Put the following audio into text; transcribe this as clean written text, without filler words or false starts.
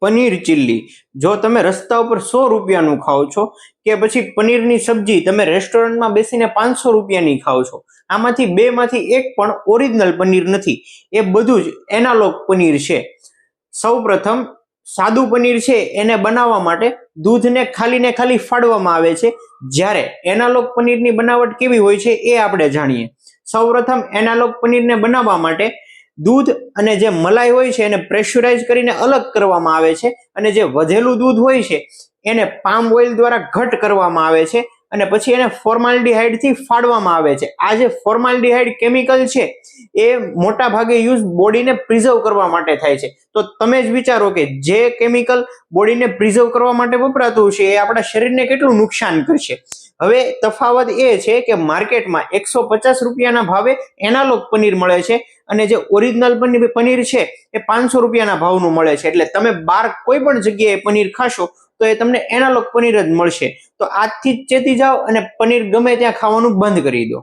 Paneer chilli જો તમે રસ્તા ઉપર 100 રૂપિયાનું ખાઓ છો કે પછી પનીરની સબ્જી તમે રેસ્ટોરન્ટમાં બેસીને 500 રૂપિયાની ખાઓ છો, આમાંથી બેમાંથી એક પણ ઓરિજિનલ પનીર નથી. એ બધું જ એનાલોગ પનીર છે. સૌ પ્રથમ સાદું પનીર છે એને બનાવવા માટે દૂધને ખાલી ફાડવામાં આવે છે, જ્યારે એનાલોગ પનીરની બનાવટ કેવી હોય છે એ આપણે જાણીએ. સૌપ્રથમ એનાલોગ પનીરને બનાવવા માટે દૂધ અને જે મલાઈ હોય છે એને પ્રેશરાઇઝ કરીને અલગ કરવામાં આવે છે, અને જે વધેલું દૂધ હોય છે એને પામ ઓઇલ દ્વારા ઘટ કરવામાં આવે છે, અને પછી એને ફોર્માલ્ડિહાઇડ થી ફાડવામાં આવે છે. આ જે ફોર્માલ્ડિહાઇડ કેમિકલ છે એ મોટા ભાગે યુઝ બોડીને પ્રિઝર્વ કરવા માટે થાય છે. તો તમે જ વિચારો કે જે કેમિકલ બોડીને પ્રિઝર્વ કરવા માટે વપરાતું છે એ આપણા શરીરને કેટલું નુકસાન કરશે. હવે તફાવત એ છે કે માર્કેટમાં 150 રૂપિયાના ભાવે એનાલોગ પનીર મળે છે, અને જે ઓરિજિનલ પનીર છે એ 500 રૂપિયાના ભાવનું મળે છે. એટલે તમે બહાર કોઈ પણ જગ્યાએ પનીર ખાશો તો એ તમને એનાલોગ પનીર જ મળશે. તો આજથી જ ચેતી જાઓ અને પનીર ગમે ત્યાં ખાવાનું બંધ કરી દો.